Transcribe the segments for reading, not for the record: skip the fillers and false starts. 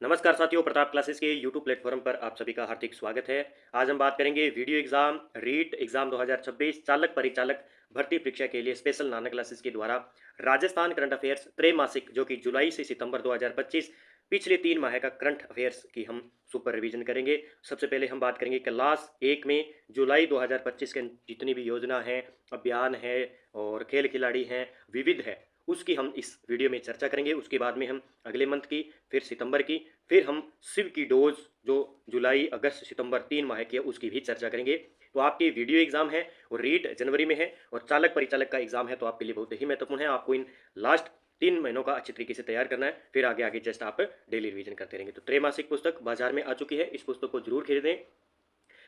नमस्कार साथियों, प्रताप क्लासेस के यूट्यूब प्लेटफॉर्म पर आप सभी का हार्दिक स्वागत है। आज हम बात करेंगे वीडियो एग्जाम रीट एग्जाम 2026 चालक परिचालक भर्ती परीक्षा के लिए स्पेशल नाना क्लासेस के द्वारा राजस्थान करंट अफेयर्स त्रैमासिक जो कि जुलाई से सितंबर 2025 पिछले 3 माह का करंट अफेयर्स की हम सुपर रिवीजन करेंगे। सबसे पहले हम बात करेंगे क्लास 1 में जुलाई 2025 के जितनी भी योजना है, अभियान है और खेल खिलाड़ी हैं, विविध है, उसकी हम इस वीडियो में चर्चा करेंगे। उसके बाद में हम अगले मंथ की, फिर सितंबर की, फिर हम सिव की डोज जो जुलाई अगस्त सितंबर 3 माह की है उसकी भी चर्चा करेंगे। तो आपकी वीडियो एग्जाम है और रीट जनवरी में है और चालक परिचालक का एग्जाम है, तो आपके लिए बहुत ही महत्वपूर्ण है। आपको इन लास्ट 3 महीनों का अच्छी तरीके से तैयार करना है, फिर आगे आगे जस्ट आप डेली रिवीजन करते रहेंगे। तो त्रैमासिक पुस्तक बाजार में आ चुकी है, इस पुस्तक को जरूर खरीदें।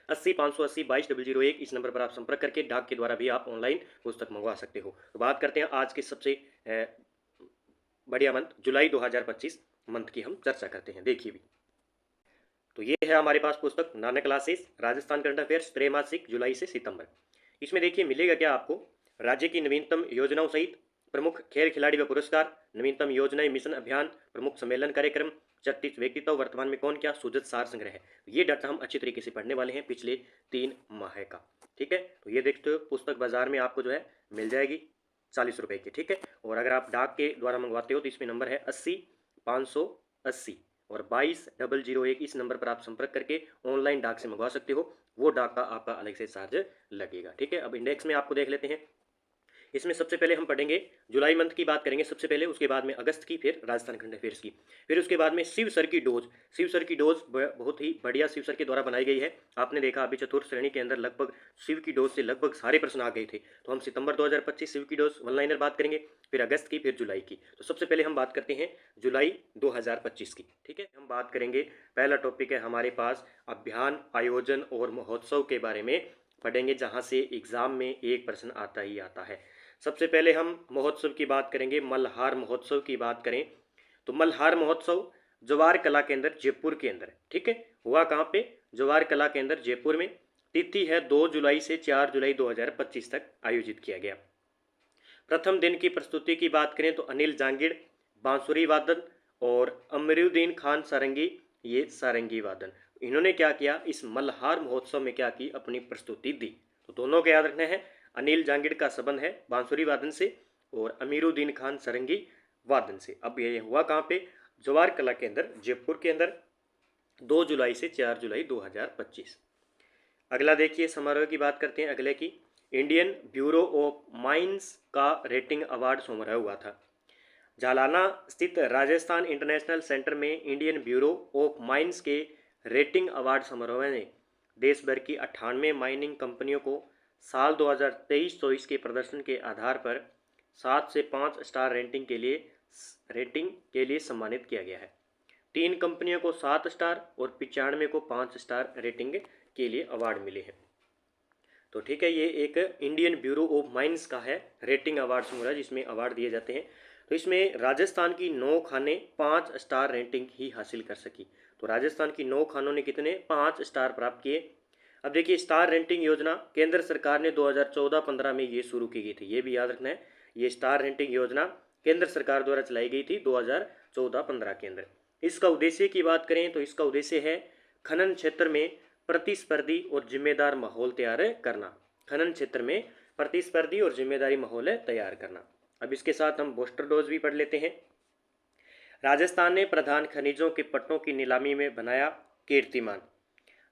80 580 22 001 इस नंबर पर आप संपर्क करके डाक के द्वारा भी आप ऑनलाइन पुस्तक मंगवा सकते हो। तो बात करते हैं आज के सबसे बढ़िया मंथ जुलाई 2025 मंथ की हम चर्चा करते हैं। देखिए भी, तो ये है हमारे पास पुस्तक नाना क्लासेस राजस्थान करंट अफेयर्स त्रैमासिक जुलाई से सितंबर। इसमें देखिए मिलेगा क्या आपको, राज्य की नवीनतम योजनाओं सहित प्रमुख खेल खिलाड़ी व पुरस्कार, नवीनतम योजनाएं, मिशन अभियान, प्रमुख सम्मेलन कार्यक्रम, 36 व्यक्तित्व, वर्तमान में कौन क्या, सूजत सार संग्रह है। ये डाटा हम अच्छी तरीके से पढ़ने वाले हैं पिछले 3 माह का। ठीक है, तो ये देखते हो पुस्तक बाजार में आपको जो है मिल जाएगी 40 रुपए की। ठीक है, और अगर आप डाक के द्वारा मंगवाते हो तो इसमें नंबर है 80 580 और 22 001 इस नंबर पर आप संपर्क करके ऑनलाइन डाक से मंगवा सकते हो। वो डाक का आपका अलग से चार्ज लगेगा। ठीक है, अब इंडेक्स में आपको देख लेते हैं। इसमें सबसे पहले हम पढ़ेंगे जुलाई मंथ की बात करेंगे सबसे पहले, उसके बाद में अगस्त की, फिर राजस्थान करंट अफेयर्स की, फिर उसके बाद में शिव सर की डोज। शिव सर की डोज बहुत ही बढ़िया शिव सर के द्वारा बनाई गई है। आपने देखा अभी चतुर्थ श्रेणी के अंदर लगभग शिव की डोज से लगभग सारे प्रश्न आ गए थे। तो हम सितंबर 2025 शिव की डोज वन लाइनर बात करेंगे, फिर अगस्त की, फिर जुलाई की। तो सबसे पहले हम बात करते हैं जुलाई 2025 की। ठीक है, हम बात करेंगे, पहला टॉपिक है हमारे पास अभियान, आयोजन और महोत्सव के बारे में पढ़ेंगे, जहाँ से एग्जाम में एक प्रश्न आता ही आता है। सबसे पहले हम महोत्सव की बात करेंगे, मल्हार महोत्सव की बात करें तो मल्हार महोत्सव जवार कला केंद्र जयपुर के अंदर, ठीक है, हुआ कहाँ पे, जवार कला केंद्र जयपुर में। तिथि है 2 जुलाई से 4 जुलाई 2025 तक आयोजित किया गया। प्रथम दिन की प्रस्तुति की बात करें तो अनिल जांगिड़ बांसुरी वादन और अमरुद्दीन खान सारंगी, ये सारंगी वादन, इन्होंने क्या किया, इस मल्हार महोत्सव में क्या की, अपनी प्रस्तुति दी। तो दोनों को याद रखना है, अनिल जांगिड़ का संबंध है बांसुरी वादन से और अमीरुद्दीन खान सारंगी वादन से। अब ये हुआ कहाँ पे, जवाहर कला के अंदर जयपुर के अंदर 2 जुलाई से 4 जुलाई 2025। अगला देखिए समारोह की बात करते हैं अगले की, इंडियन ब्यूरो ऑफ माइंस का रेटिंग अवार्ड समारोह हुआ था। जालाना स्थित राजस्थान इंटरनेशनल सेंटर में इंडियन ब्यूरो ऑफ माइंस के रेटिंग अवार्ड समारोह ने देश भर की 98 माइनिंग कंपनियों को साल 2023-24 के प्रदर्शन के आधार पर 7 से 5 स्टार रेटिंग के लिए सम्मानित किया गया है। 3 कंपनियों को 7 स्टार और 95 को 5 स्टार रेटिंग के लिए अवार्ड मिले हैं। तो ठीक है, ये एक इंडियन ब्यूरो ऑफ माइंस का है रेटिंग अवार्ड समारोह जिसमें अवार्ड दिए जाते हैं। तो इसमें राजस्थान की 9 खानें 5 स्टार रेटिंग ही हासिल कर सकी। तो राजस्थान की 9 खानों ने कितने, 5 स्टार प्राप्त किए। अब देखिए, स्टार रेटिंग योजना केंद्र सरकार ने 2014-15 में ये शुरू की गई थी, ये भी याद रखना है। ये स्टार रेटिंग योजना केंद्र सरकार द्वारा चलाई गई थी 2014-15 के अंदर। इसका उद्देश्य की बात करें तो इसका उद्देश्य है खनन क्षेत्र में प्रतिस्पर्धी और जिम्मेदार माहौल तैयार करना। खनन क्षेत्र में प्रतिस्पर्धी और जिम्मेदारी माहौल तैयार करना। अब इसके साथ हम बूस्टर डोज भी पढ़ लेते हैं। राजस्थान ने प्रधान खनिजों के पट्टों की नीलामी में बनाया कीर्तिमान।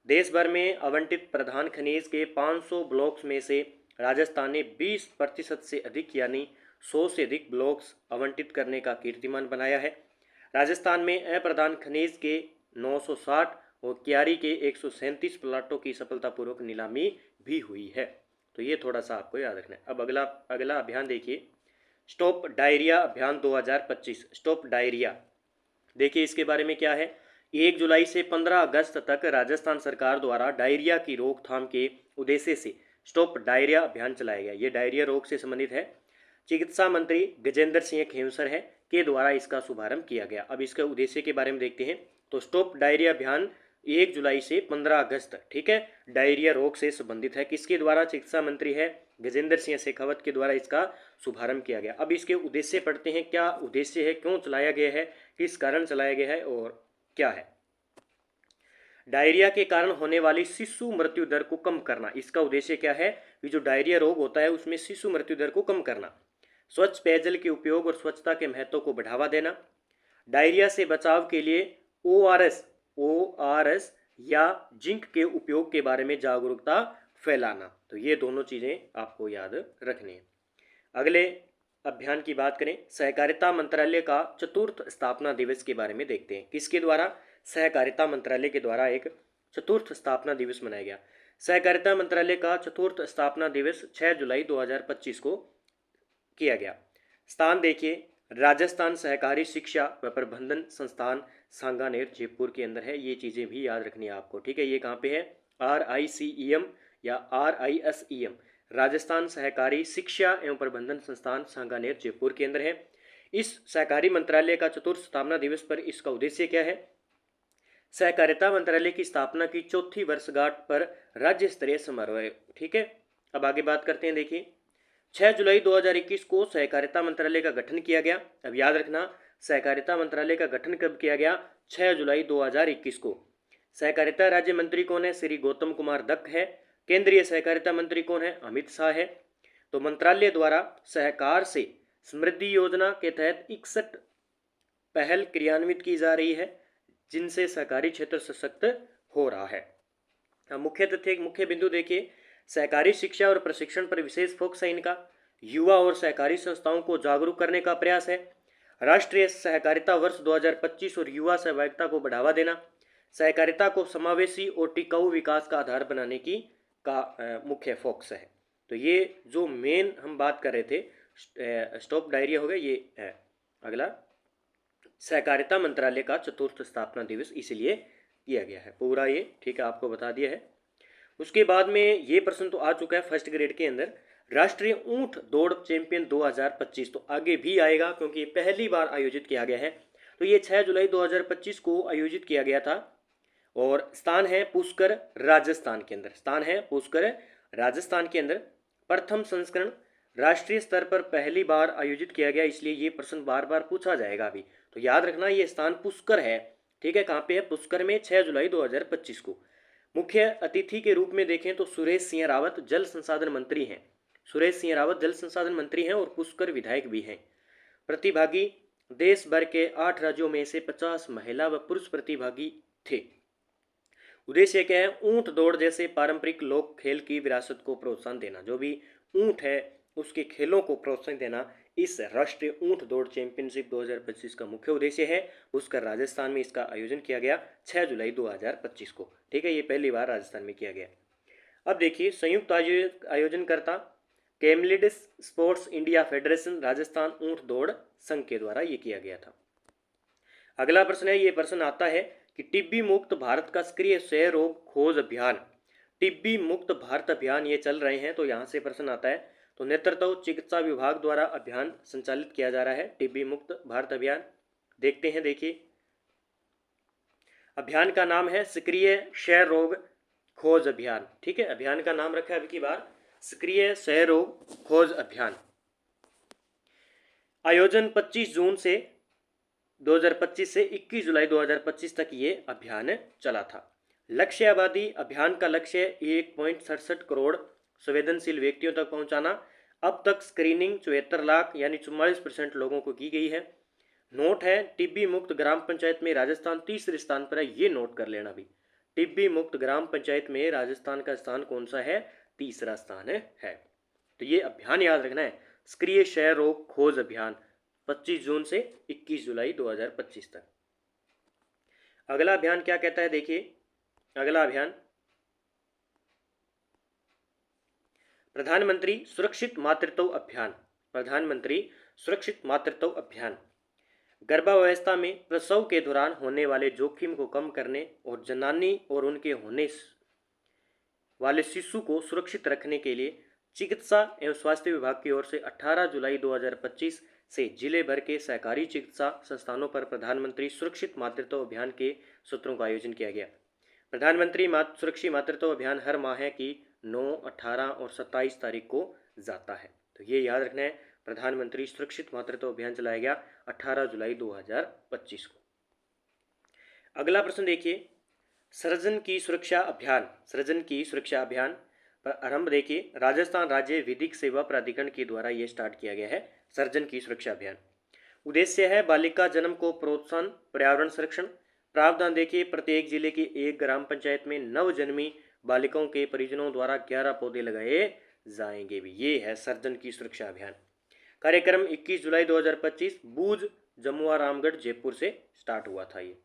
देश भर में आवंटित प्रधान खनिज के 500 ब्लॉक्स में से राजस्थान ने 20% से अधिक यानी 100 से अधिक ब्लॉक्स आवंटित करने का कीर्तिमान बनाया है। राजस्थान में अप्रधान खनिज के 960 और क्यारी के 137 प्लाटों की सफलतापूर्वक नीलामी भी हुई है। तो ये थोड़ा सा आपको याद रखना है। अब अगला अगला अभियान देखिए, स्टॉप डायरिया अभियान 2025। स्टॉप डायरिया, देखिए इसके बारे में क्या है, 1 जुलाई से 15 अगस्त तक राजस्थान सरकार द्वारा डायरिया की रोकथाम के उद्देश्य से स्टॉप डायरिया अभियान चलाया गया। ये डायरिया रोग से संबंधित है। चिकित्सा मंत्री गजेंद्र सिंह खेमसर है के द्वारा इसका शुभारंभ किया गया। अब इसके उद्देश्य के बारे में देखते हैं। तो स्टॉप डायरिया अभियान 1 जुलाई से 15 अगस्त, ठीक है, डायरिया रोग से संबंधित है। किसके द्वारा, चिकित्सा मंत्री है गजेंद्र सिंह शेखावत के द्वारा इसका शुभारंभ किया गया। अब इसके उद्देश्य पढ़ते हैं, क्या उद्देश्य है, क्यों चलाया गया है, किस कारण चलाया गया है और क्या है? डायरिया के कारण होने वाली शिशु मृत्यु दर को कम करना, इसका उद्देश्य क्या है? कि जो डायरिया रोग होता है उसमें शिशु मृत्यु दर को कम करना, स्वच्छ पेयजल के उपयोग और स्वच्छता के महत्व को बढ़ावा देना, डायरिया से बचाव के लिए ओआरएस या जिंक के उपयोग के बारे में जागरूकता फैलाना। तो ये दोनों चीजें आपको याद रखनी है। अगले अभियान की बात करें, सहकारिता मंत्रालय का चतुर्थ स्थापना दिवस के बारे में देखते हैं। किसके द्वारा? सहकारिता मंत्रालय के द्वारा एक चतुर्थ स्थापना दिवस मनाया गया। सहकारिता मंत्रालय का चतुर्थ स्थापना दिवस 6 जुलाई 2025 को किया गया। स्थान देखिए, राजस्थान सहकारी शिक्षा व प्रबंधन संस्थान सांगानेर जयपुर के अंदर है। ये चीज़ें भी याद रखनी है आपको, ठीक है। ये कहाँ पे है? RICEM या RISEM, राजस्थान सहकारी शिक्षा एवं प्रबंधन संस्थान सांगानेर जयपुर के अंदर है। इस सहकारी मंत्रालय का चतुर्थ स्थापना दिवस पर इसका उद्देश्य क्या है? सहकारिता मंत्रालय की स्थापना की चौथी वर्षगांठ पर राज्य स्तरीय समारोह, ठीक है। अब आगे बात करते हैं। देखिए, 6 जुलाई 2021 को सहकारिता मंत्रालय का गठन किया गया। अब याद रखना, सहकारिता मंत्रालय का गठन कब किया गया? 6 जुलाई 2021 को। सहकारिता राज्य मंत्री कौन है? श्री गौतम कुमार दत्त है। केंद्रीय सहकारिता मंत्री कौन है? अमित शाह है। तो मंत्रालय द्वारा सहकार से समृद्धि योजना के तहत 61 पहल क्रियान्वित की जा रही है, जिनसे सहकारी क्षेत्र सशक्त हो रहा है। मुख्य तथ्य, मुख्य बिंदु देखिए, सहकारी शिक्षा और प्रशिक्षण पर विशेष फोकस है इनका। युवा और सहकारी संस्थाओं को जागरूक करने का प्रयास है। राष्ट्रीय सहकारिता वर्ष 2025 और युवा सहभागिता को बढ़ावा देना। सहकारिता को समावेशी और टिकाऊ विकास का आधार बनाने की मुख्य फोकस है। तो ये जो मेन हम बात कर रहे थे, स्टॉप डायरिया हो गया, ये है अगला सहकारिता मंत्रालय का चतुर्थ स्थापना दिवस इसलिए किया गया है पूरा ये, ठीक है, आपको बता दिया है। उसके बाद में ये प्रश्न तो आ चुका है फर्स्ट ग्रेड के अंदर, राष्ट्रीय ऊंट दौड़ चैंपियन 2025 तो आगे भी आएगा क्योंकि ये पहली बार आयोजित किया गया है। तो ये 6 जुलाई 2025 को आयोजित किया गया था और स्थान है पुष्कर राजस्थान के अंदर। स्थान है पुष्कर राजस्थान के अंदर। प्रथम संस्करण राष्ट्रीय स्तर पर पहली बार आयोजित किया गया, इसलिए ये प्रश्न बार बार पूछा जाएगा अभी। तो याद रखना ये स्थान पुष्कर है, ठीक है। कहाँ पे है? पुष्कर में, 6 जुलाई 2025 को। मुख्य अतिथि के रूप में देखें तो सुरेश सिंह रावत जल संसाधन मंत्री हैं। सुरेश सिंह रावत जल संसाधन मंत्री हैं और पुष्कर विधायक भी हैं। प्रतिभागी देश भर के 8 राज्यों में से 50 महिला व पुरुष प्रतिभागी थे। उद्देश्य क्या है? ऊंट दौड़ जैसे पारंपरिक लोक खेल की विरासत को प्रोत्साहन देना। जो भी ऊंट है उसके खेलों को प्रोत्साहन देना इस राष्ट्रीय ऊंट दौड़ चैंपियनशिप 2025 का मुख्य उद्देश्य है। उसका राजस्थान में इसका आयोजन किया गया 6 जुलाई 2025 को, ठीक है। ये पहली बार राजस्थान में किया गया। अब देखिए, संयुक्त आयोजनकर्ता कैमलिडस स्पोर्ट्स इंडिया फेडरेशन राजस्थान ऊंट दौड़ संघ के द्वारा ये किया गया था। अगला प्रश्न है, ये प्रश्न आता है कि टिब्बी मुक्त भारत का सक्रिय क्षय रोग खोज अभियान, टिब्बी मुक्त भारत अभियान ये चल रहे हैं। तो यहाँ से प्रश्न आता है, तो नेतृत्व चिकित्सा विभाग द्वारा अभियान संचालित किया जा रहा है टिब्बी मुक्त भारत अभियान। देखते हैं, देखिए, अभियान का नाम है सक्रिय क्षय रोग खोज अभियान, ठीक है। अभियान का नाम रखा है अब की बार सक्रिय क्षय रोग खोज अभियान। आयोजन 25 जून से 2025 से 21 जुलाई 2025 तक ये अभियान चला था। लक्ष्य आबादी, अभियान का लक्ष्य 1.67 करोड़ संवेदनशील व्यक्तियों तक पहुंचाना। अब तक स्क्रीनिंग 74 लाख यानी 44% लोगों को की गई है। नोट है, टिब्बी मुक्त ग्राम पंचायत में राजस्थान तीसरे स्थान पर है, ये नोट कर लेना भी। टिब्बी मुक्त ग्राम पंचायत में राजस्थान का स्थान कौन सा है? तीसरा स्थान है। तो ये अभियान याद रखना है, सक्रिय क्षय रोग खोज अभियान, 25 जून से 21 जुलाई 2025 तक। अगला अभियान क्या कहता है? देखिए, अगला अभियान प्रधानमंत्री सुरक्षित मातृत्व अभियान। प्रधानमंत्री सुरक्षित मातृत्व अभियान गर्भावस्था में प्रसव के दौरान होने वाले जोखिम को कम करने और जनानी और उनके होने वाले शिशु को सुरक्षित रखने के लिए चिकित्सा एवं स्वास्थ्य विभाग की ओर से 18 जुलाई 2025 से जिले भर के सहकारी चिकित्सा संस्थानों पर प्रधानमंत्री सुरक्षित मातृत्व अभियान के सत्रों का आयोजन किया गया। प्रधानमंत्री सुरक्षित मातृत्व अभियान हर माह की 9, 18 और 27 तारीख को जाता है। तो ये याद रखना है, प्रधानमंत्री सुरक्षित मातृत्व अभियान चलाया गया 18 जुलाई 2025 को। अगला प्रश्न देखिए, सृजन की सुरक्षा अभियान, सृजन की सुरक्षा अभियान पर आरंभ देखिए, राजस्थान राज्य विधिक सेवा प्राधिकरण के द्वारा ये स्टार्ट किया गया है सृजन की सुरक्षा अभियान। उद्देश्य है बालिका जन्म को प्रोत्साहन, पर्यावरण संरक्षण। प्रावधान देखिए, प्रत्येक जिले की एक ग्राम पंचायत में नवजन्मी बालिकाओं के परिजनों द्वारा 11 पौधे लगाए जाएंगे भी। ये है सृजन की सुरक्षा अभियान। कार्यक्रम 21 जुलाई 2025 बूज, जमुआ, रामगढ़, जयपुर से स्टार्ट हुआ था ये।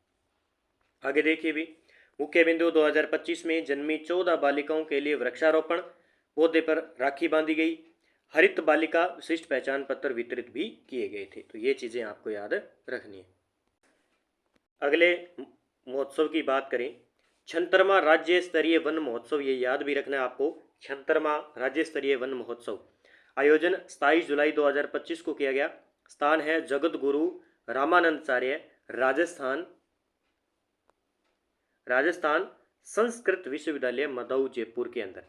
आगे देखिए भी, मुख्य बिंदु 2025 में जन्मी 14 बालिकाओं के लिए वृक्षारोपण, पौधे पर राखी बांधी गई, हरित बालिका विशिष्ट पहचान पत्र वितरित भी किए गए थे। तो ये चीजें आपको याद रखनी है। अगले महोत्सव की बात करें, 76वां राज्य स्तरीय वन महोत्सव, ये याद भी रखना है आपको। 76वां राज्य स्तरीय वन महोत्सव आयोजन 27 जुलाई 2025 को किया गया। स्थान है जगत गुरु रामानंदाचार्य राजस्थान संस्कृत विश्वविद्यालय मदऊ, जयपुर के अंदर।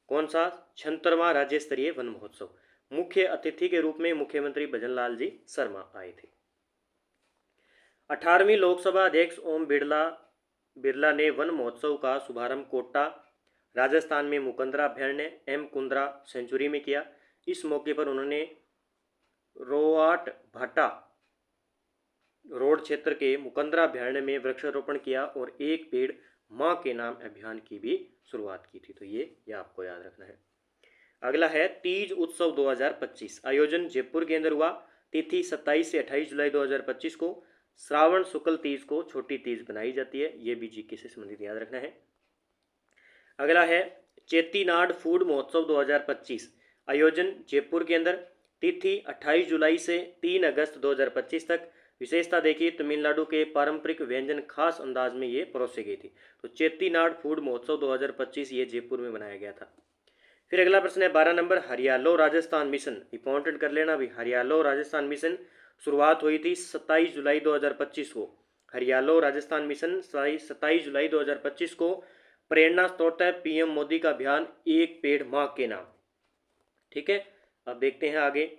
कौन सा? 76वां राज्य स्तरीय वन महोत्सव। मुख्य अतिथि के रूप में मुख्यमंत्री भजनलाल जी शर्मा आए थे। 18वीं लोकसभा अध्यक्ष ओम बिरला ने वन महोत्सव का शुभारंभ कोटा, राजस्थान में मुकंदरा अभ्यारण्य एम कुंद्रा सेंचुरी में किया। इस मौके पर उन्होंने रोआट भाटा रोड क्षेत्र के मुकंदरा अभ्यारण्य में वृक्षारोपण किया और एक पेड़ मां के नाम अभियान की भी शुरुआत की थी। तो ये आपको याद रखना है। अगला है तीज उत्सव 2025 आयोजन जयपुर के अंदर हुआ। तिथि 27 से 28 जुलाई 2025 को। श्रावण शुक्ल तीज को छोटी तीज बनाई जाती है। ये भी जीके से संबंधित याद रखना है। अगला है चेट्टीनाड फूड महोत्सव 2025 आयोजन जयपुर के अंदर। तिथि 28 जुलाई से 3 अगस्त 2025 तक। विशेषता देखिए, तमिलनाडु के पारंपरिक व्यंजन खास अंदाज में ये परोसे गए थे। तो चेट्टीनाड फूड महोत्सव 2025 ये जयपुर में बनाया गया था। फिर अगला प्रश्न है 12 नंबर, हरियालो राजस्थान मिशन। इंपॉर्टेंट कर लेना भी, हरियालो राजस्थान मिशन शुरुआत हुई थी 27 जुलाई 2025 को। हरियालो राजस्थान मिशन 27 जुलाई 2025 को। प्रेरणा स्रोत है पीएम मोदी का अभियान एक पेड़ मां के नाम। ठीक है, अब देखते हैं आगे।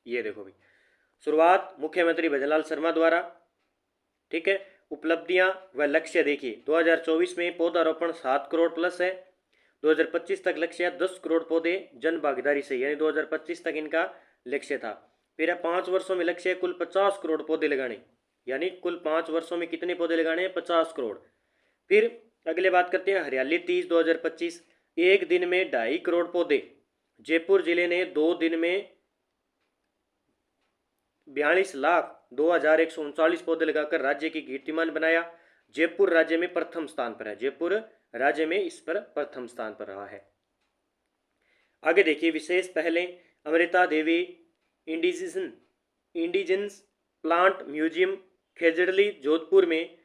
ये देखो भी, शुरुआत मुख्यमंत्री भजनलाल शर्मा द्वारा। ठीक है, उपलब्धियां व लक्ष्य देखिए, 2024 में पौधारोपण 7 करोड़ प्लस है। 2025 तक लक्ष्य 10 करोड़ पौधे जन भागीदारी से, यानी 2025 तक इनका लक्ष्य था। फिर 5 वर्षों में लक्ष्य कुल 50 करोड़ पौधे लगाने, यानी कुल 5 वर्षों में कितने पौधे लगाने? 50 करोड़। फिर अगले बात करते हैं हरियाली तीज 2025, एक दिन में 2.5 करोड़ पौधे। जयपुर जिले ने 2 दिन में 42,02,139 पौधे लगाकर राज्य की कीर्तिमान बनाया। जयपुर राज्य में प्रथम स्थान पर है। जयपुर राज्य में इस पर प्रथम स्थान पर रहा है। आगे देखिए, विशेष पहले Amrita Devi indigenous plant museum Khejarli Jodhpur में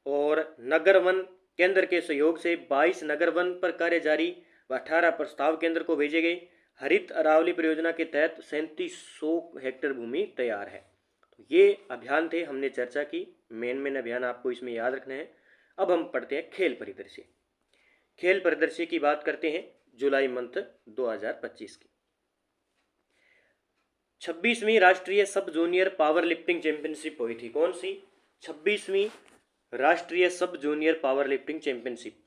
और नगर वन केंद्र के सहयोग से 22 नगर वन पर कार्य जारी व 18 प्रस्ताव केंद्र को भेजे गए। हरित अरावली परियोजना के तहत 3700 हेक्टेयर भूमि तैयार है। तो ये अभियान थे, हमने चर्चा की। मेन अभियान आपको इसमें याद रखना है। अब हम पढ़ते हैं खेल परिदृश्य। खेल परिदृश्य की बात करते हैं जुलाई मंथ 2025 की। 26वीं राष्ट्रीय sub junior powerlifting championship हुई थी। कौन सी? 26वीं राष्ट्रीय sub junior powerlifting championship.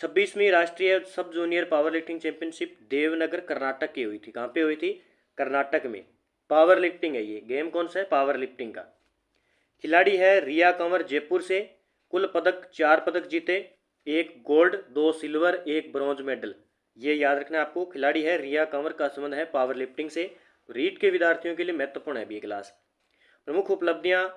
26वीं राष्ट्रीय sub junior powerlifting championship Davangere Karnataka की हुई थी। कहाँ पे हुई थी? कर्नाटक में। पावर लिफ्टिंग है ये गेम। कौन सा है? पावर लिफ्टिंग का। खिलाड़ी है रिया कंवर जयपुर से। कुल पदक 4 पदक जीते, 1 गोल्ड, 2 सिल्वर, 1 ब्रॉन्ज मेडल। ये याद रखना आपको। खिलाड़ी है रिया कंवर का संबंध है पावर लिफ्टिंग से। रीट के विद्यार्थियों के लिए महत्वपूर्ण है भी क्लास। प्रमुख उपलब्धियां,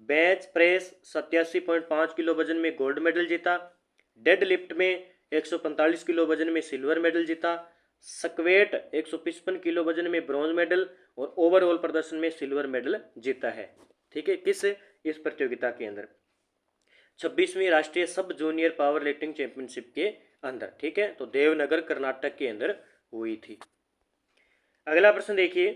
बेंच प्रेस 87.5 किलो वजन में गोल्ड मेडल जीता। डेड लिफ्ट में 145 किलो वजन में सिल्वर मेडल जीता। स्क्वेट 155 किलो वजन में ब्रॉन्ज मेडल और ओवरऑल प्रदर्शन में सिल्वर मेडल जीता है। ठीक है, किस इस प्रतियोगिता के अंदर 26वीं राष्ट्रीय sub junior powerlifting championship के अंदर। ठीक है, तो देवनगर कर्नाटक के अंदर हुई थी। अगला प्रश्न देखिए,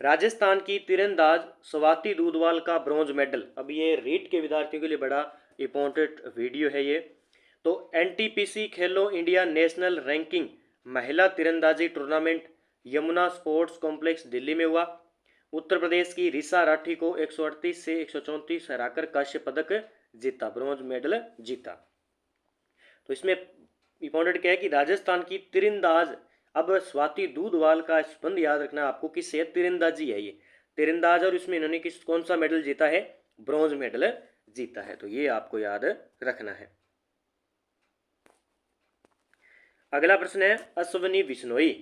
राजस्थान की तीरंदाज स्वाति दूधवाल का ब्रॉन्ज मेडल। अब ये रीट के विद्यार्थियों के लिए बड़ा इंपॉर्टेंट वीडियो है ये। तो एनटीपीसी खेलो इंडिया नेशनल रैंकिंग महिला तीरंदाजी tournament Yamuna sports complex Delhi में हुआ। उत्तर प्रदेश की ऋषा राठी को 138 से 134 हराकर कांस्य पदक जीता, ब्रॉन्ज मेडल जीता। तो इसमें इंपॉर्टेंट क्या है कि राजस्थान की तीरंदाज, अब स्वाति दूधवाल का संबंध याद रखना आपको, किससे है, तीरंदाजी है ये तीरंदाज, और इसमें इन्होंने कौन सा मेडल जीता है, ब्रॉन्ज मेडल जीता है। तो ये आपको याद रखना है। अगला प्रश्न है अश्वनी बिश्नोई।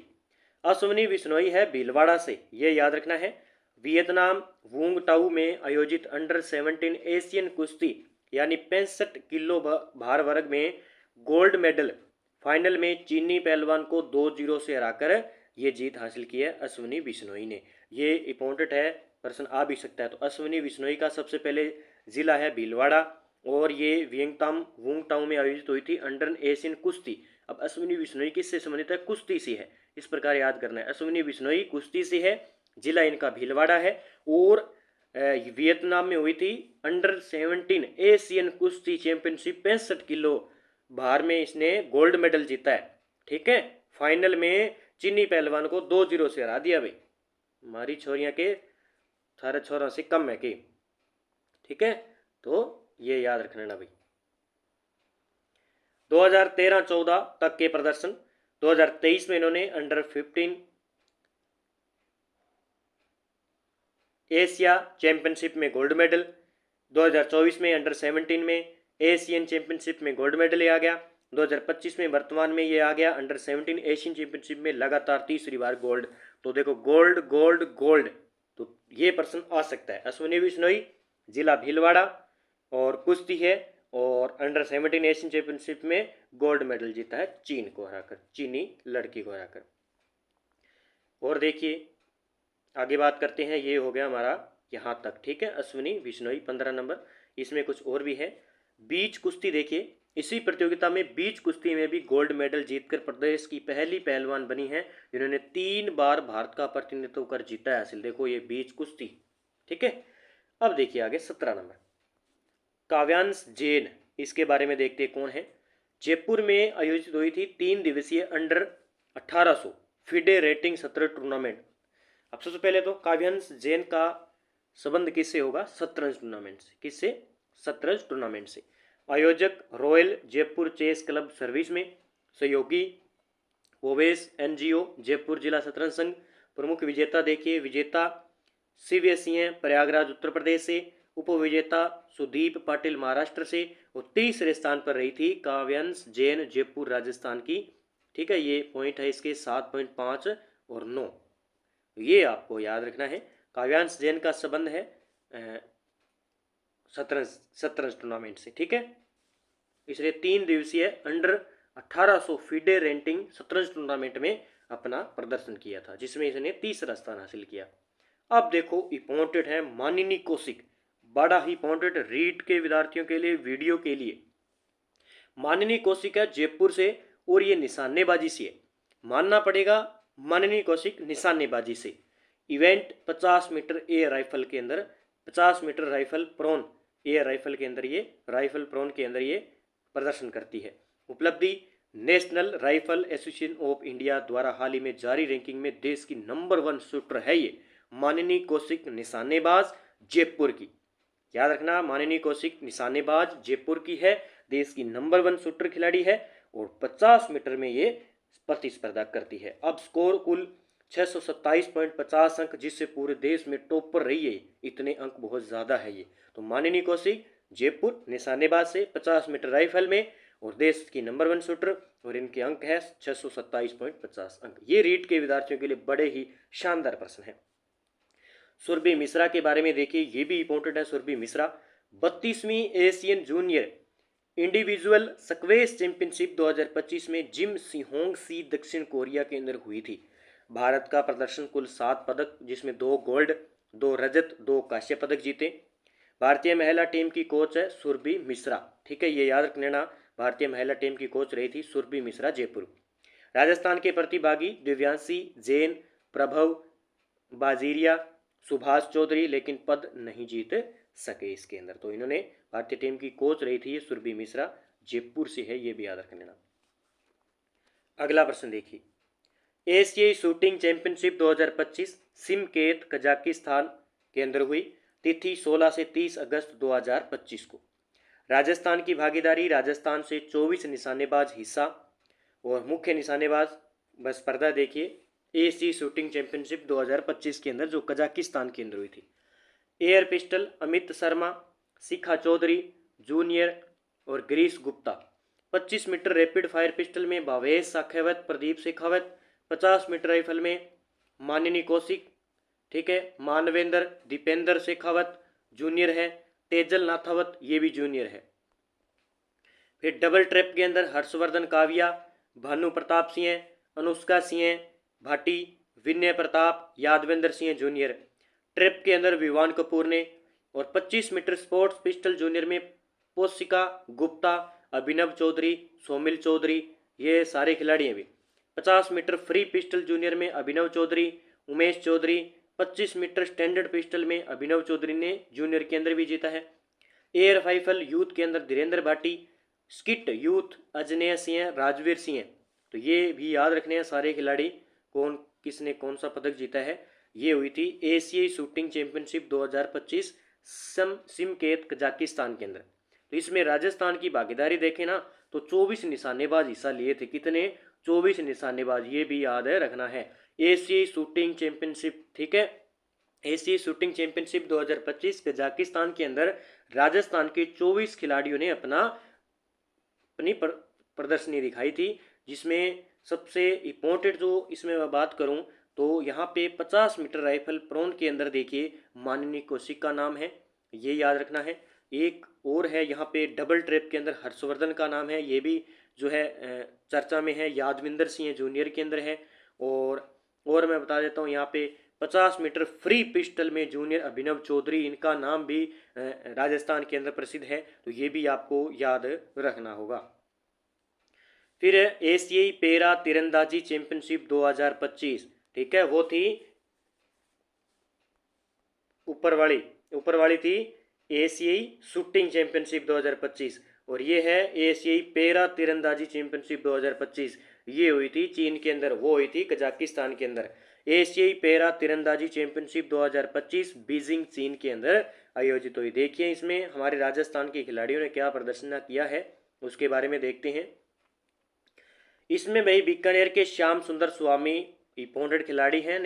अश्वनी बिश्नोई है भीलवाड़ा से, ये याद रखना है। वियतनाम वुंग टाऊ में आयोजित अंडर 17 एशियन कुश्ती यानी 65 किलो भार वर्ग में गोल्ड मेडल फाइनल में चीनी पहलवान को 2-0 से हराकर ये जीत हासिल की है अश्वनी बिश्नोई ने। ये इंपॉर्टेंट है, प्रश्न आ भी सकता है। तो अश्वनी बिश्नोई का सबसे पहले जिला है भीलवाड़ा, और ये वियतनाम वुंग टाऊ में आयोजित हुई थी अंडर एशियन कुश्ती। अब अश्विनी बिश्नोई किससे संबंधित है, कुश्ती से है, इस प्रकार याद करना है। अश्विनी बिश्नोई कुश्ती से है, जिला इनका भीलवाड़ा है, और वियतनाम में हुई थी अंडर 17 एशियन कुश्ती चैंपियनशिप, 65 किलो भार में इसने गोल्ड मेडल जीता है। ठीक है, फाइनल में चीनी पहलवान को 2-0 से हरा दिया भाई। हमारी छोरियां के सारे छोरों से कम है कि, ठीक है, तो ये याद रखना भाई। 2013-14 तक के प्रदर्शन, 2023 में इन्होंने अंडर 15 एशिया चैंपियनशिप में गोल्ड मेडल, 2024 में अंडर 17 में एशियन चैंपियनशिप में गोल्ड मेडल ये आ गया, 2025 में वर्तमान में ये आ गया अंडर 17 एशियन चैंपियनशिप में लगातार तीसरी बार गोल्ड। तो देखो गोल्ड गोल्ड गोल्ड, तो ये प्रश्न आ सकता है। अश्विनी बिश्नोई जिला भीलवाड़ा और कुश्ती है, और अंडर 17 एशियन चैंपियनशिप में गोल्ड मेडल जीता है चीन को हराकर, चीनी लड़की को हराकर। और देखिए आगे बात करते हैं, ये हो गया हमारा यहाँ तक। ठीक है, अश्विनी बिश्नोई 15 नंबर। इसमें कुछ और भी है, बीच कुश्ती। देखिए इसी प्रतियोगिता में बीच कुश्ती में भी गोल्ड मेडल जीतकर प्रदेश की पहली पहलवान बनी है जिन्होंने 3 बार भारत का प्रतिनिधित्व कर जीता है हासिल। देखो ये बीच कुश्ती। ठीक है, अब देखिए आगे 17 नंबर काव्यांश जैन, इसके बारे में देखते कौन है। जयपुर में आयोजित हुई थी 3 दिवसीय अंडर 1800 फिडे रेटिंग सत्र टूर्नामेंट। अब सबसे पहले तो काव्यांश जैन का संबंध किससे होगा, शतरंज टूर्नामेंट से। किससे, शतरंज टूर्नामेंट से। आयोजक royal Jaipur chess club service में, सहयोगी ओवेस एनजीओ जयपुर जिला शतरंज संघ। प्रमुख विजेता देखिए, विजेता सीबीएसई हैं प्रयागराज उत्तर प्रदेश से, उपविजेता सुदीप पाटिल महाराष्ट्र से, और तीसरे स्थान पर रही थी काव्यांश जैन जयपुर राजस्थान की। ठीक है, ये पॉइंट है इसके 7.5 और 9, ये आपको याद रखना है। काव्यांश जैन का संबंध है शतरंज टूर्नामेंट से। ठीक है, इसलिए 3 दिवसीय अंडर 1800 फीडे रेटिंग शतरंज टूर्नामेंट में अपना प्रदर्शन किया था, जिसमें इसने तीसरा स्थान हासिल किया। अब देखो इंपॉर्टेंट है मानिनी कौशिक, बड़ा ही इंपॉर्टेंट रीट के विद्यार्थियों के लिए, वीडियो के लिए। मानिनी कौशिक है जयपुर से, और ये निशानेबाजी से है, मानना पड़ेगा। मानिनी कौशिक निशानेबाजी से। इवेंट 50 मीटर एयर राइफल के अंदर, 50 metre rifle prone air rifle के अंदर, ये राइफल प्रोन के अंदर ये प्रदर्शन करती है। उपलब्धि, national rifle association of India द्वारा हाल ही में जारी रैंकिंग में देश की नंबर 1 शूटर है ये मानिनी कौशिक, निशानेबाज जयपुर की। याद रखना, मानिनी कौशिक निशानेबाज जयपुर की है, देश की नंबर 1 शूटर खिलाड़ी है, और 50 मीटर में ये प्रतिस्पर्धा करती है। अब स्कोर कुल 627.50 अंक, जिससे पूरे देश में टॉप पर रही है। इतने अंक बहुत ज़्यादा है ये। तो मानिनी कौशिक जयपुर निशानेबाज से 50 मीटर राइफल में, और देश की नंबर 1 शूटर, और इनके अंक है 627.50 अंक। ये रीट के विद्यार्थियों के लिए बड़े ही शानदार प्रश्न है। सुरभि मिश्रा के बारे में देखिए, ये भी इंपॉर्टेंट है। सुरभि मिश्रा 32वीं Asian junior individual squash championship 2025 में जिम सिहोंग सी दक्षिण कोरिया के अंदर हुई थी। भारत का प्रदर्शन कुल 7 पदक, जिसमें 2 गोल्ड, 2 रजत, 2 कांस्य पदक जीते। भारतीय महिला टीम की कोच है सुरभि मिश्रा। ठीक है, ये याद रख लेना, भारतीय महिला टीम की कोच रही थी सुरभि मिश्रा जयपुर। राजस्थान के प्रतिभागी दिव्यांशी जैन, प्रभव बाजीरिया, सुभाष चौधरी, लेकिन पद नहीं जीत सके इसके अंदर। तो इन्होंने भारतीय टीम की कोच रही थी सुरभि मिश्रा, जयपुर से है, ये भी याद रख लेना। अगला प्रश्न देखिए, एशियाई शूटिंग चैंपियनशिप 2025 सिमकेत कजाकिस्तान के अंदर हुई। तिथि 16 से 30 अगस्त 2025 को। राजस्थान की भागीदारी, राजस्थान से 24 निशानेबाज हिस्सा और मुख्य निशानेबाज। बस स्पर्धा देखिए, एशियाई शूटिंग चैंपियनशिप 2025 के अंदर जो कजाकिस्तान के अंदर हुई थी। Air pistol Amit Sharma, Shikha Chaudhary junior और Girish Gupta. 25 metre rapid fire pistol में भावेश साखेवत, प्रदीप शेखावत। 50 मीटर राइफल में मानिनी कौशिक, ठीक है, मानवेंद्र दीपेंद्र शेखावत जूनियर है। तेजल नाथावत ये भी जूनियर है। फिर डबल ट्रैप के अंदर हर्षवर्धन काविया, भानु प्रताप सिंह, अनुष्का सिंह भाटी, विनय प्रताप, यादवेंद्र सिंह जूनियर। ट्रैप के अंदर विवान कपूर ने। और 25 मीटर स्पोर्ट्स पिस्टल जूनियर में पोशिका गुप्ता, अभिनव चौधरी, सोमिल चौधरी ये सारे खिलाड़ी हैं भी। 50 मीटर फ्री पिस्टल जूनियर में Abhinav Chaudhary, Umesh Chaudhary. 25 metre standard pistol में अभिनव चौधरी ने जूनियर के अंदर भी जीता है। एयर राइफल यूथ के अंदर धीरेन्द्र भाटी, स्किट यूथ अजनेय सिंह, राजवीर सिंह। तो ये भी याद रखने हैं सारे खिलाड़ी कौन किसने कौन सा पदक जीता है। ये हुई थी एशियाई शूटिंग चैंपियनशिप 2025 सिमकेत कजाकिस्तान के अंदर। तो इसमें राजस्थान की भागीदारी देखें ना तो 24 निशानेबाज हिस्सा लिए थे। कितने? 24 निशानेबाज, ये भी याद है रखना है। एशियाई शूटिंग चैंपियनशिप, ठीक है, एशियाई शूटिंग चैंपियनशिप 2025 कजाकिस्तान के अंदर राजस्थान के 24 खिलाड़ियों ने अपनी प्रदर्शनी दिखाई थी। जिसमें सबसे इम्पोर्टेंट जो इसमें मैं बात करूं तो यहाँ पे 50 मीटर राइफल प्रोन के अंदर देखिए माननीय कौशिक का नाम है, ये याद रखना है। एक और है यहाँ पे डबल ट्रैप के अंदर हर्षवर्धन का नाम है, ये भी जो है चर्चा में है। यादविंदर सिंह जूनियर के अंदर है। और मैं बता देता हूँ यहाँ पे 50 मीटर फ्री पिस्टल में जूनियर अभिनव चौधरी, इनका नाम भी राजस्थान के अंदर प्रसिद्ध है। तो ये भी आपको याद रखना होगा। फिर एशियाई पैरा तीरंदाजी चैंपियनशिप 2025, ठीक है, वो थी ऊपर वाली थी एशियाई शूटिंग चैंपियनशिप 2025 और ये है एशियाई पैरा तीरंदाजी चैंपियनशिप 2025। ये हुई थी चीन के अंदर, वो हुई थी कजाकिस्तान के अंदर। एशियाई पैरा तीरंदाजी चैंपियनशिप 2025 बीजिंग चीन के अंदर आयोजित हुई। देखिए इसमें हमारे राजस्थान के खिलाड़ियों ने क्या प्रदर्शन किया है उसके बारे में देखते हैं। इसमें भाई बीकानेर के श्याम सुंदर स्वामी इंपोर्टेंट खिलाड़ी हैं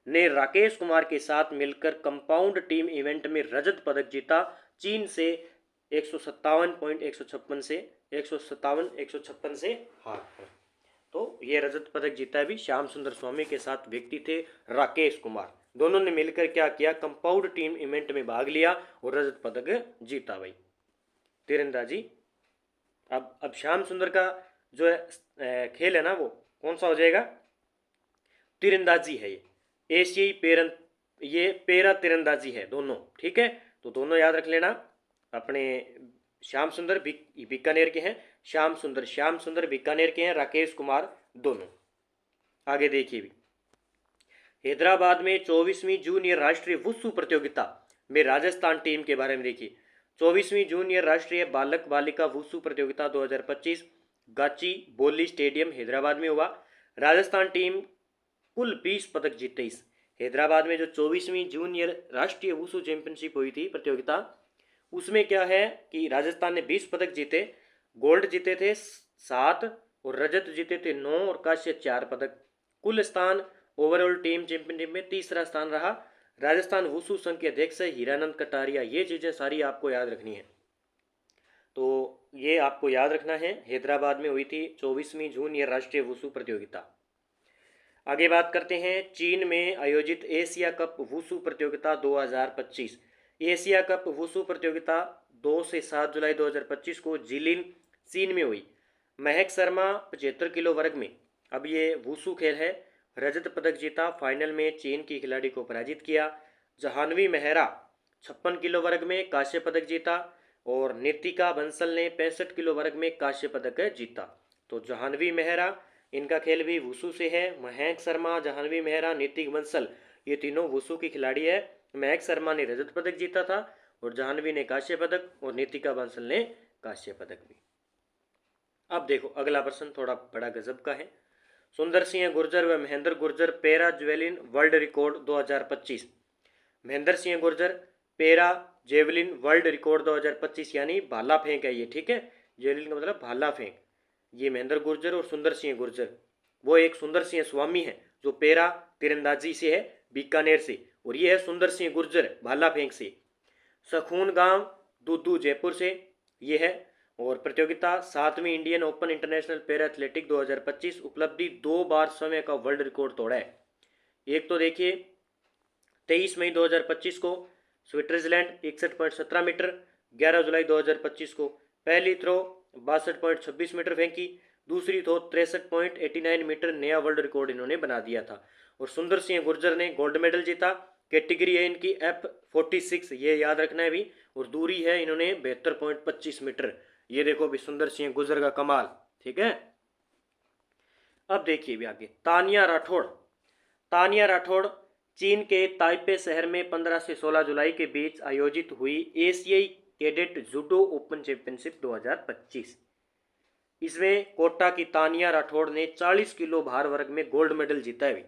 ने राकेश कुमार के साथ मिलकर कंपाउंड टीम इवेंट में रजत पदक जीता। चीन से 157.156 से हार कर। तो ये रजत पदक जीता भी श्याम सुंदर स्वामी के साथ व्यक्ति थे राकेश कुमार। दोनों ने मिलकर क्या किया, कंपाउंड टीम इवेंट में भाग लिया और रजत पदक जीता भाई तीरंदाजी। अब श्याम सुंदर का जो है खेल है ना वो कौन सा हो जाएगा, तीरंदाजी है। ये एशियाई ये पैरा तीरंदाजी है दोनों, ठीक है। तो दोनों याद रख लेना। अपने श्याम सुंदर बीकानेर के हैं, श्याम सुंदर बीकानेर के हैं, राकेश कुमार दोनों। आगे देखिए भी हैदराबाद में 24वीं जूनियर राष्ट्रीय वुशु प्रतियोगिता में राजस्थान टीम के बारे में देखिए। 24वीं जूनियर राष्ट्रीय बालक बालिका वुशु प्रतियोगिता 2025 गाची बोली स्टेडियम हैदराबाद में हुआ। राजस्थान टीम कुल 20 पदक जीते। इस हैदराबाद में जो 24वीं जूनियर राष्ट्रीय वुशु चैंपियनशिप हुई थी प्रतियोगिता, उसमें क्या है कि राजस्थान ने 20 पदक जीते। गोल्ड जीते थे 7 और रजत जीते थे 9 और कांस्य 4 पदक। कुल स्थान ओवरऑल टीम चैंपियनशिप में तीसरा स्थान रहा। राजस्थान वुशु संघ के अध्यक्ष है हीरानंद कटारिया। ये चीज़ें सारी आपको याद रखनी है। तो ये आपको याद रखना है, हैदराबाद में हुई थी 24वीं जूनियर राष्ट्रीय वुशु प्रतियोगिता। आगे बात करते हैं चीन में आयोजित एशिया कप वुशु प्रतियोगिता 2025। एशिया कप वुशु प्रतियोगिता 2 से 7 जुलाई 2025 को जिलिन चीन में हुई। महक शर्मा 75 किलो वर्ग में, अब ये वुशु खेल है, रजत पदक जीता। फाइनल में चीन की खिलाड़ी को पराजित किया। जहानवी मेहरा 56 किलो वर्ग में कांस्य पदक जीता और नितिका बंसल ने 65 किलो वर्ग में कांस्य पदक जीता। तो जहानवी मेहरा, इनका खेल भी वुशु से है। महक शर्मा, जहानवी मेहरा, नितिक बंसल ये तीनों वुशु की खिलाड़ी है। महक शर्मा ने रजत पदक जीता था और जहानवी ने कांस्य पदक और नितिका बंसल ने कांस्य पदक भी। अब देखो अगला प्रश्न थोड़ा बड़ा गजब का है। सुंदर सिंह गुर्जर व Mahendra Gurjar para javelin world record 2025। Mahendra Singh Gurjar para javelin world record 2025 यानी भाला फेंक है ये, ठीक है। जेवलिन का मतलब भाला फेंक। ये महेंद्र गुर्जर और सुंदर सिंह गुर्जर, वो एक सुंदर सिंह स्वामी है जो पैरा तीरंदाजी से है बीकानेर से, और ये है सुंदर सिंह गुर्जर भाला फेंक से। सखून गांव दूदू जयपुर से ये है। और प्रतियोगिता 7वीं Indian open international para athletic 2025, उपलब्धि 2 बार समय का वर्ल्ड रिकॉर्ड तोड़ा है। एक तो देखिए 23 मई 2025 को स्विट्जरलैंड 61.17 मीटर, 11 जुलाई 2025 को पहली थ्रो 62.26 मीटर फेंकी, दूसरी थ्रो 63.89 मीटर, नया वर्ल्ड रिकॉर्ड इन्होंने बना दिया था। और सुंदर सिंह गुर्जर ने गोल्ड मेडल जीता। कैटेगरी है इनकी F46, ये याद रखना है भी, और दूरी है इन्होंने 72.25 मीटर। ये देखो भी सुंदर सिंह गुर्जर का कमाल, ठीक है। अब देखिए भी आगे तानिया राठौड़। तानिया राठौड़ चीन के ताइपे शहर में 15 से 16 जुलाई के बीच आयोजित हुई एशियाई कैडेट जूडो ओपन चैंपियनशिप 2025। इसमें कोटा की तानिया राठौड़ ने 40 किलो भार वर्ग में गोल्ड मेडल जीता है,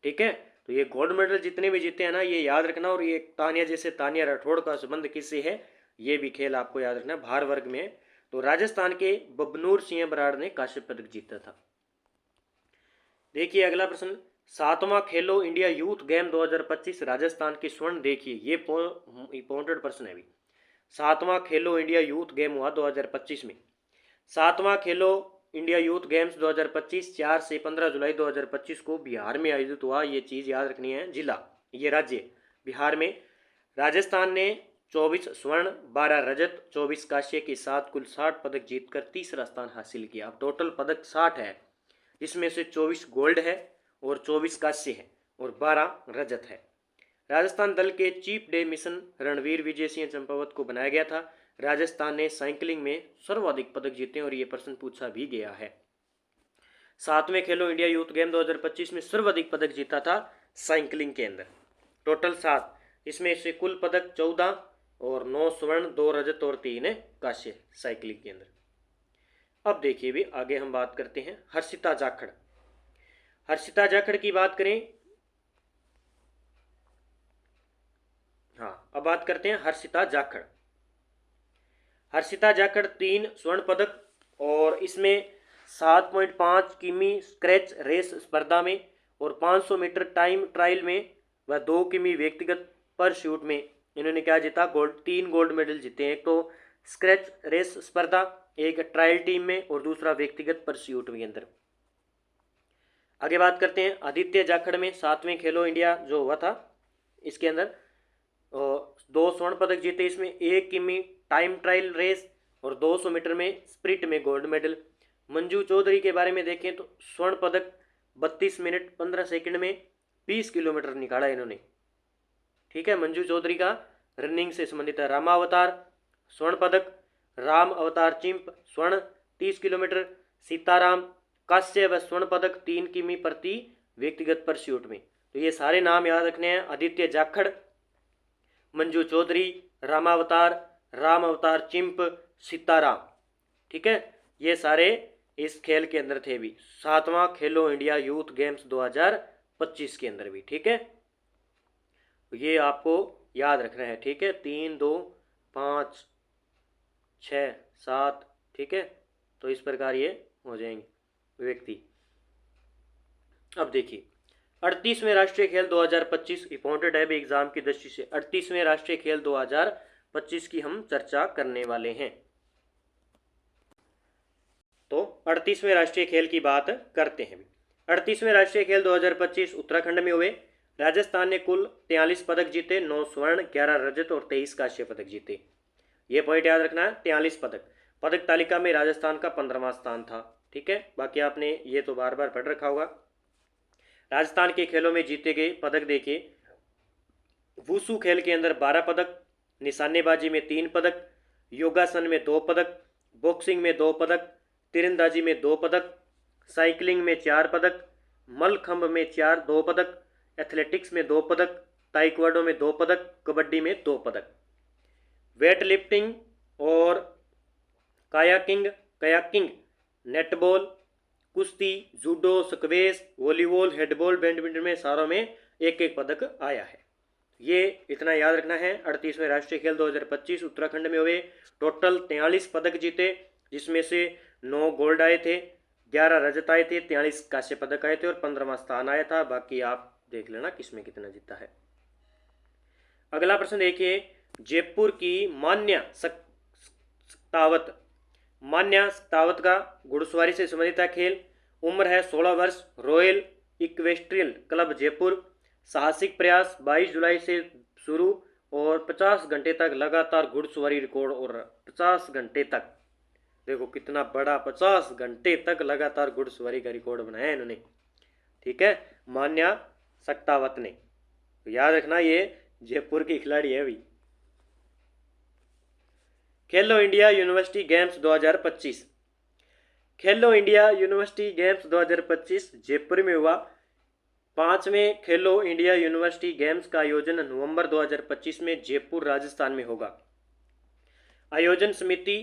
ठीक है। तो ये गोल्ड मेडल जितने भी जीते हैं ना, ये याद रखना। और ये तानिया जैसे तानिया राठौड़ का संबंध किससे है, ये भी खेल आपको याद रखना, भार वर्ग में। तो राजस्थान के बबनूर सिंह बराड़ ने कांस्य पदक जीता था। देखिए अगला प्रश्न, 7वां खेलो इंडिया यूथ गेम 2025 राजस्थान की स्वर्ण। देखिए ये इंपॉर्टेंट प्रश्न है भी। 7वां खेलो इंडिया यूथ गेम हुआ 2025 में। 7वां खेलो इंडिया यूथ गेम्स 2025 4 से 15 जुलाई 2025 को बिहार में आयोजित हुआ। ये चीज़ याद रखनी है। जिला, ये राज्य बिहार में। राजस्थान ने 24 स्वर्ण, 12 रजत, 24 कांस्य के साथ कुल 60 पदक जीतकर तीसरा स्थान हासिल किया। अब टोटल पदक 60 है, इसमें से 24 गोल्ड है और 24 कांस्य है और 12 रजत है। राजस्थान दल के chief day mission Ranveer Vijay Singh Champawat को बनाया गया था। राजस्थान ने साइकिलिंग में सर्वाधिक पदक जीते और ये प्रश्न पूछा भी गया है। 7वें खेलो इंडिया यूथ गेम 2025 में सर्वाधिक पदक जीता था साइकिलिंग के अंदर, टोटल 7। इसमें से कुल पदक 14 और 9 स्वर्ण, 2 रजत और 3 कांस्य साइकिलिंग के अंदर। अब देखिए भी आगे हम बात करते हैं हर्षिता जाखड़। हर्षिता जाखड़ की बात करें, हाँ अब बात करते हैं हर्षिता जाखड़। हर्षिता जाखड़ 3 स्वर्ण पदक और इसमें 7.5 किमी स्क्रैच रेस स्पर्धा में और 500 मीटर टाइम ट्रायल में व 2 किमी व्यक्तिगत पर शूट में इन्होंने क्या जीता, गोल्ड। 3 गोल्ड मेडल जीते हैं, एक तो स्क्रैच रेस स्पर्धा, एक ट्रायल टीम में और दूसरा व्यक्तिगत पर शूट के अंदर। आगे बात करते हैं आदित्य जाखड़ में 7वें खेलो इंडिया जो हुआ था, इसके अंदर 2 स्वर्ण पदक जीते। इसमें 1 किमी टाइम ट्रायल रेस और 200 मीटर में स्प्रिंट में गोल्ड मेडल। मंजू चौधरी के बारे में देखें तो स्वर्ण पदक 32 मिनट 15 सेकंड में 20 किलोमीटर निकाला इन्होंने, ठीक है। मंजू चौधरी का रनिंग से संबंधित है। रामावतार स्वर्ण पदक, राम अवतार चिंप स्वर्ण 30 किलोमीटर, सीताराम कांस्य व स्वर्ण पदक 3 किमी प्रति व्यक्तिगत परस्यूट में। तो ये सारे नाम याद रखने हैं, आदित्य जाखड़, मंजू चौधरी, रामावतार, राम अवतार चिंप, सीताराम, ठीक है। ये सारे इस खेल के अंदर थे भी 7वां खेलो इंडिया यूथ गेम्स 2025 के अंदर भी, ठीक है। ये आपको याद रखना है, ठीक है। 3, 2, 5, 6, 7, ठीक है। तो इस प्रकार ये हो जाएंगे व्यक्ति। अब देखिए 38वें राष्ट्रीय खेल 2025 इंपॉर्टेंट है भी एग्जाम की दृष्टि से। 38वें राष्ट्रीय खेल 2025 की हम चर्चा करने वाले हैं। तो 38वें राष्ट्रीय खेल की बात करते हैं। 38वें राष्ट्रीय खेल 2025 उत्तराखंड में हुए। राजस्थान ने कुल 43 पदक जीते, 9 स्वर्ण, 11 रजत और 23 कांस्य पदक जीते। ये पॉइंट याद रखना है, 43 पदक। पदक तालिका में राजस्थान का 15वां स्थान था, ठीक है। बाकी आपने ये तो बार बार पढ़ रखा होगा। राजस्थान के खेलों में जीते गए पदक देखिए, वुसु खेल के अंदर 12 पदक, निशानेबाजी में 3 पदक, योगासन में 2 पदक, बॉक्सिंग में 2 पदक, तीरंदाजी में 2 पदक, साइकिलिंग में 4 पदक, मलखंभ में 2 पदक, एथलेटिक्स में 2 पदक, ताइक्वांडो में 2 पदक, कबड्डी में 2 पदक। वेट लिफ्टिंग और कायाकिंग, नेटबॉल कुश्ती, judo, squash, volleyball, headball, badminton में सारों में एक एक पदक आया है। ये इतना याद रखना है। 38वें राष्ट्रीय खेल 2025 उत्तराखंड में हुए। टोटल 43 पदक जीते, जिसमें से 9 गोल्ड आए थे, 11 रजत आए थे, 43 कांस्य पदक आए थे और 15वां स्थान आया था। बाकी आप देख लेना किसमें कितना जीता है। अगला प्रश्न देखिए, जयपुर की मान्या सख्तावत का घुड़सवारी से संबंधित है खेल। उम्र है 16 वर्ष। Royal equestrian club Jaipur. साहसिक प्रयास 22 जुलाई से शुरू और 50 घंटे तक लगातार घुड़सवारी रिकॉर्ड। और 50 घंटे तक, देखो कितना बड़ा, 50 घंटे तक लगातार घुड़सवारी का रिकॉर्ड बनाया इन्होंने। ठीक है, मान्या सख्तावत ने। तो याद रखना ये जयपुर की खिलाड़ी है अभी। खेलो इंडिया यूनिवर्सिटी गेम्स 2025। खेलो इंडिया यूनिवर्सिटी गेम्स 2025 जयपुर में हुआ। 5वें खेलो इंडिया यूनिवर्सिटी गेम्स का आयोजन नवंबर 2025 में जयपुर राजस्थान में होगा। आयोजन समिति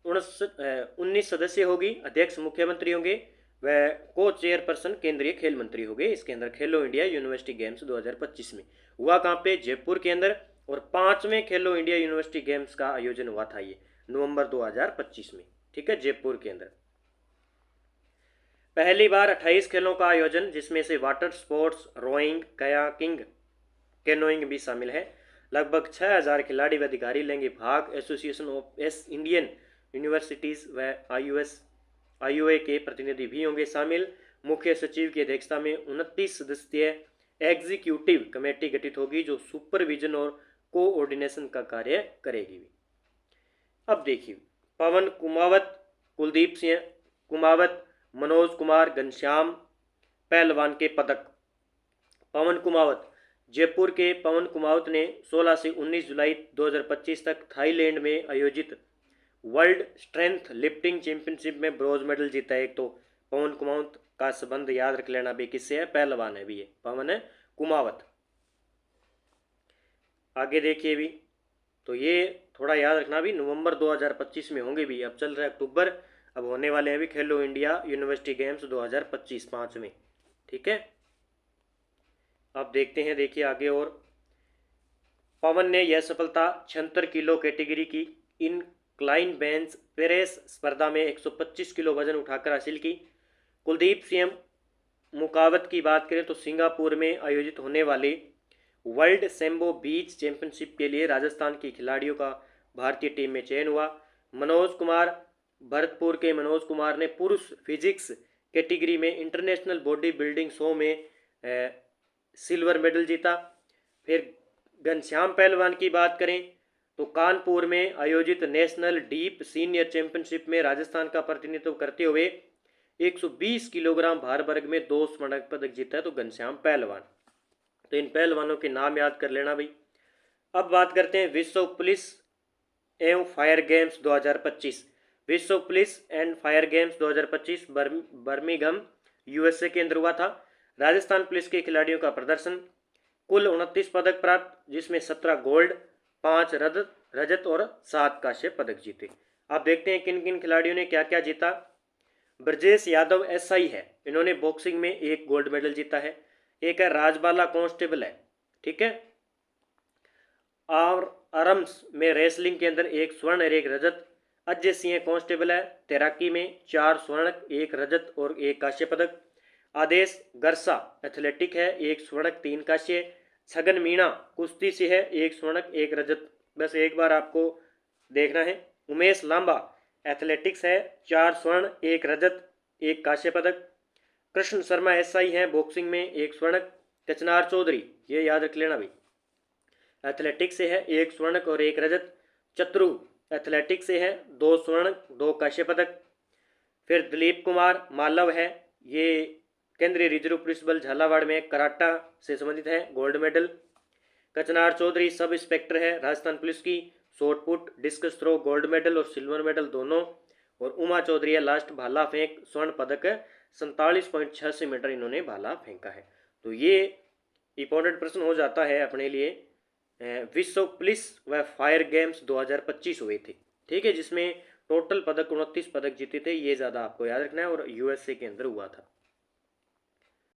19 सदस्य होगी। अध्यक्ष मुख्यमंत्री होंगे व को चेयरपर्सन केंद्रीय खेल मंत्री होंगे। इसके अंदर खेलो इंडिया यूनिवर्सिटी गेम्स 2025 में हुआ कहाँ पे, जयपुर के अंदर। और 5वें खेलो इंडिया यूनिवर्सिटी गेम्स का आयोजन हुआ था ये नवंबर 2025 में। ठीक है, जयपुर के अंदर पहली बार 28 खेलों का आयोजन, जिसमें से water sports, rowing, kayaking, canoeing भी शामिल है। लगभग 6000 खिलाड़ी व अधिकारी लेंगे भाग। एसोसिएशन ऑफ इंडियन यूनिवर्सिटीज़ व आईओए के प्रतिनिधि भी होंगे शामिल। मुख्य सचिव की अध्यक्षता में 29 सदस्यीय एग्जीक्यूटिव कमेटी गठित होगी, जो सुपरविजन और कोऑर्डिनेशन का कार्य करेगी। अब देखिए, पवन कुमावत, कुलदीप सिंह कुमावत, मनोज कुमार घनश्याम पहलवान के पदक। पवन कुमावत, जयपुर के पवन कुमावत ने 16 से 19 जुलाई 2025 तक थाईलैंड में आयोजित वर्ल्ड स्ट्रेंथ लिफ्टिंग चैंपियनशिप में ब्रॉन्ज मेडल जीता है। एक तो पवन कुमावत का संबंध याद रख लेना भी किससे है, पहलवान है भी ये पवन कुमावत। आगे देखिए भी, तो ये थोड़ा याद रखना भी, नवंबर 2025 में होंगे भी। अब चल रहा है अक्टूबर, अब होने वाले हैं भी खेलो इंडिया यूनिवर्सिटी गेम्स 2025 5 में। ठीक है, अब देखते हैं, देखिए आगे। और पवन ने यह सफलता 76 किलो कैटेगरी की इनक्लाइन बेंच प्रेस स्पर्धा में 125 किलो वजन उठाकर हासिल की। कुलदीप सिंह मुकावत की बात करें तो सिंगापुर में आयोजित होने वाले वर्ल्ड सैम्बो बीच चैंपियनशिप के लिए राजस्थान की खिलाड़ियों का भारतीय टीम में चयन हुआ। मनोज कुमार, भरतपुर के मनोज कुमार ने पुरुष फिजिक्स कैटेगरी में इंटरनेशनल बॉडी बिल्डिंग शो में सिल्वर मेडल जीता। फिर घनश्याम पहलवान की बात करें तो कानपुर में आयोजित नेशनल डीप सीनियर चैंपियनशिप में राजस्थान का प्रतिनिधित्व करते हुए 120 किलोग्राम भार वर्ग में 2 स्वर्ण पदक जीता है, तो घनश्याम पहलवान। तो इन पहलवानों के नाम याद कर लेना भाई। अब बात करते हैं विश्व पुलिस एवं फायर गेम्स 2025। विश्व police and fire games 2025 Birmingham USA के अंदर हुआ था। राजस्थान पुलिस के खिलाड़ियों का प्रदर्शन, कुल 29 पदक प्राप्त, जिसमें 17 गोल्ड, 5 रजत और 7 कांस्य पदक जीते। अब देखते हैं किन किन खिलाड़ियों ने क्या क्या जीता। ब्रजेश यादव एसआई है, इन्होंने बॉक्सिंग में 1 गोल्ड मेडल जीता है। एक है राजबाला कांस्टेबल है, ठीक है। और आर्म्स में रेसलिंग के अंदर 1 स्वर्ण और 1 रजत। अजय सिंह कांस्टेबल है, तैराकी में 4 स्वर्ण, 1 रजत और 1 कांस्य पदक। आदेश गरसा एथलेटिक है, 1 स्वर्ण 3 कांस्य। छगन मीणा कुश्ती से है, 1 स्वर्ण 1 रजत। बस एक बार आपको देखना है। उमेश लांबा एथलेटिक्स है, 4 स्वर्ण 1 रजत 1 कांस्य पदक। कृष्ण शर्मा एसआई हैं, बॉक्सिंग में 1 स्वर्ण। कचनार चौधरी, ये याद रख लेना भाई, एथलेटिक्स से है, 1 स्वर्ण और 1 रजत। चतुरु एथलेटिक्स से है, 2 स्वर्ण 2 कांस्य पदक। फिर दिलीप कुमार मालव है, ये केंद्रीय रिजर्व पुलिस बल झालावाड़ में कराटा से संबंधित है, गोल्ड मेडल। कचनार चौधरी सब इंस्पेक्टर है राजस्थान पुलिस की, short put, discus throw, gold medal और सिल्वर मेडल दोनों। और उमा चौधरी है लास्ट भाला फेंक, स्वर्ण पदक है, 47.86 मीटर इन्होंने भाला फेंका है। तो ये इंपॉर्टेंट प्रश्न हो जाता है अपने लिए। विश्व पुलिस व फायर गेम्स 2025 हुए थे, ठीक है, जिसमें टोटल पदक 29 पदक जीते थे, ये ज़्यादा आपको याद रखना है, और यूएसए के अंदर हुआ था।